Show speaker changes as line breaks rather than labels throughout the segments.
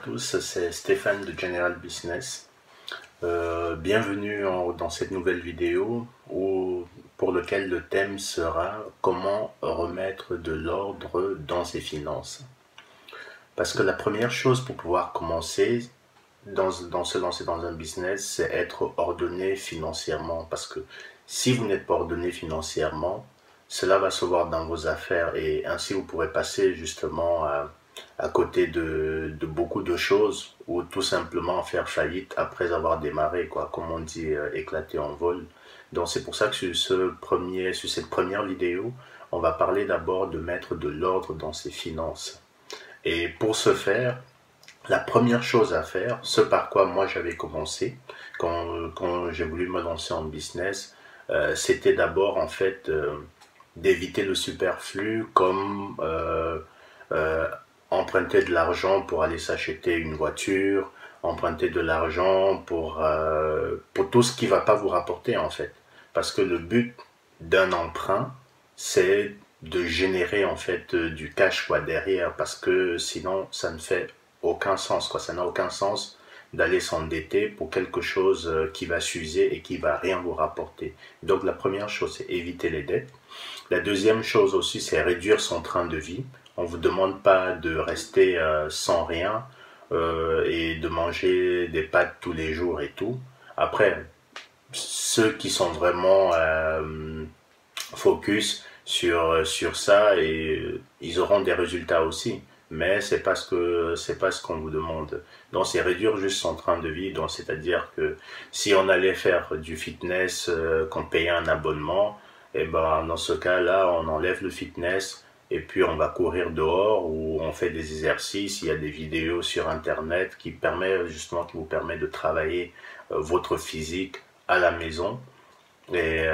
tous, c'est Stéphane de General Business. Bienvenue dans cette nouvelle vidéo pour lequel le thème sera comment remettre de l'ordre dans ses finances. Parce que la première chose pour pouvoir commencer se lancer dans un business, c'est être ordonné financièrement. Parce que si vous n'êtes pas ordonné financièrement, cela va se voir dans vos affaires et ainsi vous pourrez passer justement à côté de beaucoup de choses ou tout simplement faire faillite après avoir démarré, quoi, comme on dit, éclater en vol. Donc c'est pour ça que sur cette première vidéo, on va parler d'abord de mettre de l'ordre dans ses finances. Et pour ce faire, la première chose à faire, ce par quoi moi j'avais commencé quand j'ai voulu me lancer en business, c'était d'abord en fait d'éviter le superflu comme emprunter de l'argent pour aller s'acheter une voiture, emprunter de l'argent pour tout ce qui ne va pas vous rapporter en fait. Parce que le but d'un emprunt, c'est de générer en fait du cash quoi derrière, parce que sinon ça ne fait aucun sens quoi, ça n'a aucun sens d'aller s'endetter pour quelque chose qui va s'user et qui va rien vous rapporter. Donc la première chose, c'est éviter les dettes. La deuxième chose aussi, c'est réduire son train de vie. On ne vous demande pas de rester sans rien et de manger des pâtes tous les jours et tout. Après, ceux qui sont vraiment focus sur ça, et ils auront des résultats aussi. Mais c'est pas ce qu'on vous demande. Donc c'est réduire juste son train de vie. Donc c'est-à-dire que si on allait faire du fitness, qu'on payait un abonnement, et ben dans ce cas-là, on enlève le fitness et puis on va courir dehors ou on fait des exercices. Il y a des vidéos sur internet qui vous permet de travailler votre physique à la maison. Et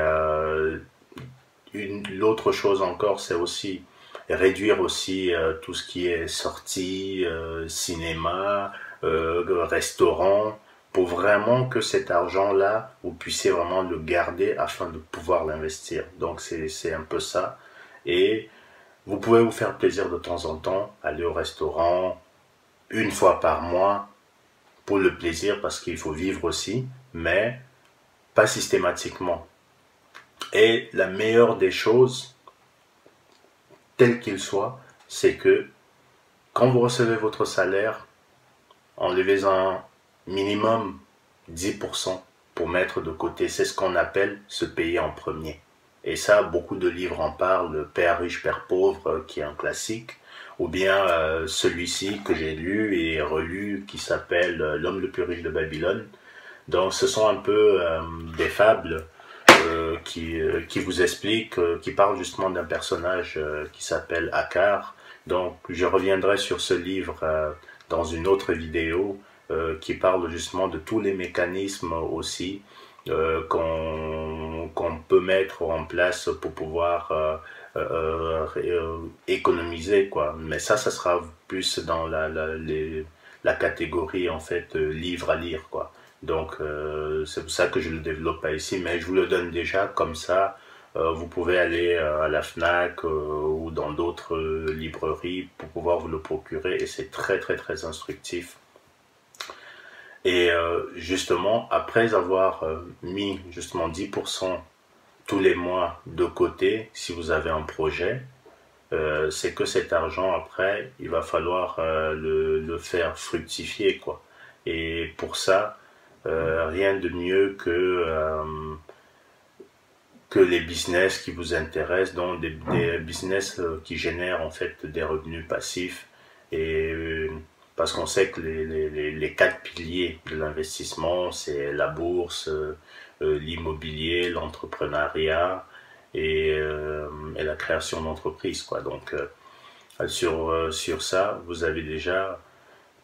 l'autre chose encore, c'est aussi réduire aussi tout ce qui est sortie, cinéma, restaurant, pour vraiment que cet argent-là, vous puissiez vraiment le garder afin de pouvoir l'investir. Donc c'est un peu ça. Et vous pouvez vous faire plaisir de temps en temps, aller au restaurant une fois par mois pour le plaisir, parce qu'il faut vivre aussi, mais pas systématiquement. Et la meilleure des choses, tel qu'il soit, c'est que quand vous recevez votre salaire, enlevez-en minimum 10% pour mettre de côté. C'est ce qu'on appelle se payer en premier. Et ça, beaucoup de livres en parlent, Père riche, Père pauvre, qui est un classique, ou bien celui-ci que j'ai lu et relu, qui s'appelle L'homme le plus riche de Babylone. Donc ce sont un peu des fables qui vous expliquent, qui parlent justement d'un personnage qui s'appelle Akar. Donc je reviendrai sur ce livre dans une autre vidéo qui parle justement de tous les mécanismes aussi qu'on peut mettre en place pour pouvoir économiser quoi. Mais ça sera plus dans la catégorie en fait livre à lire quoi. Donc c'est pour ça que je ne le développe pas ici, mais je vous le donne déjà comme ça. Vous pouvez aller à la FNAC ou dans d'autres librairies pour pouvoir vous le procurer, et c'est très très très instructif. Et justement, après avoir mis justement 10% tous les mois de côté, si vous avez un projet, c'est que cet argent après, il va falloir le faire fructifier quoi. Et pour ça, rien de mieux que les business qui vous intéressent, donc des business qui génèrent en fait des revenus passifs. Et parce qu'on sait que les quatre piliers de l'investissement, c'est la bourse, l'immobilier, l'entrepreneuriat et la création d'entreprise quoi. Donc sur ça, vous avez déjà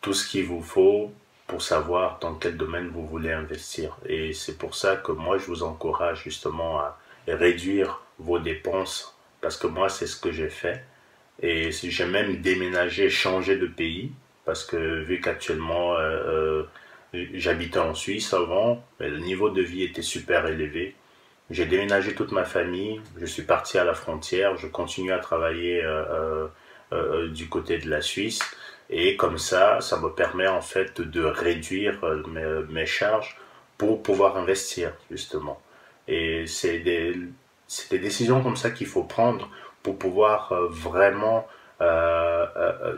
tout ce qu'il vous faut pour savoir dans quel domaine vous voulez investir. Et c'est pour ça que moi, je vous encourage justement à réduire vos dépenses, parce que moi, c'est ce que j'ai fait. Et j'ai même déménagé, changé de pays, parce que vu qu'actuellement, j'habitais en Suisse avant, mais le niveau de vie était super élevé. J'ai déménagé toute ma famille, je suis parti à la frontière, je continue à travailler du côté de la Suisse. Et comme ça me permet en fait de réduire mes charges pour pouvoir investir justement. Et c'est des décisions comme ça qu'il faut prendre pour pouvoir vraiment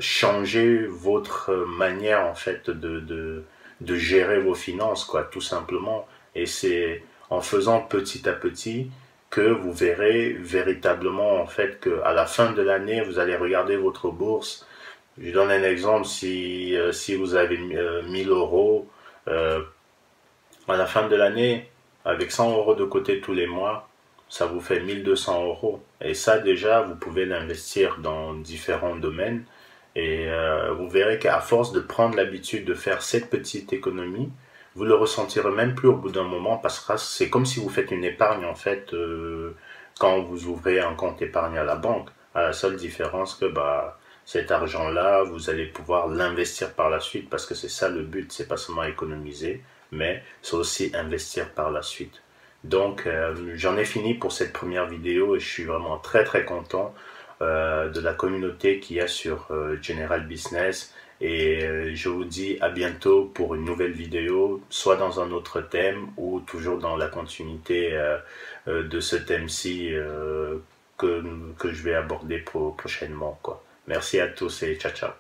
changer votre manière en fait de gérer vos finances, quoi, tout simplement. Et c'est en faisant petit à petit que vous verrez véritablement en fait que à la fin de l'année, vous allez regarder votre bourse. Je donne un exemple, si vous avez 1000 euros à la fin de l'année, avec 100 euros de côté tous les mois, ça vous fait 1200 euros. Et ça déjà, vous pouvez l'investir dans différents domaines. Et vous verrez qu'à force de prendre l'habitude de faire cette petite économie, vous le ressentirez même plus au bout d'un moment parce que c'est comme si vous faites une épargne en fait quand vous ouvrez un compte épargne à la banque. À la seule différence que cet argent-là, vous allez pouvoir l'investir par la suite parce que c'est ça le but, c'est pas seulement économiser, mais c'est aussi investir par la suite. Donc j'en ai fini pour cette première vidéo et je suis vraiment très très content de la communauté qu'il y a sur General Business et je vous dis à bientôt pour une nouvelle vidéo, soit dans un autre thème ou toujours dans la continuité de ce thème-ci que je vais aborder prochainement, quoi. Merci à tous et ciao ciao.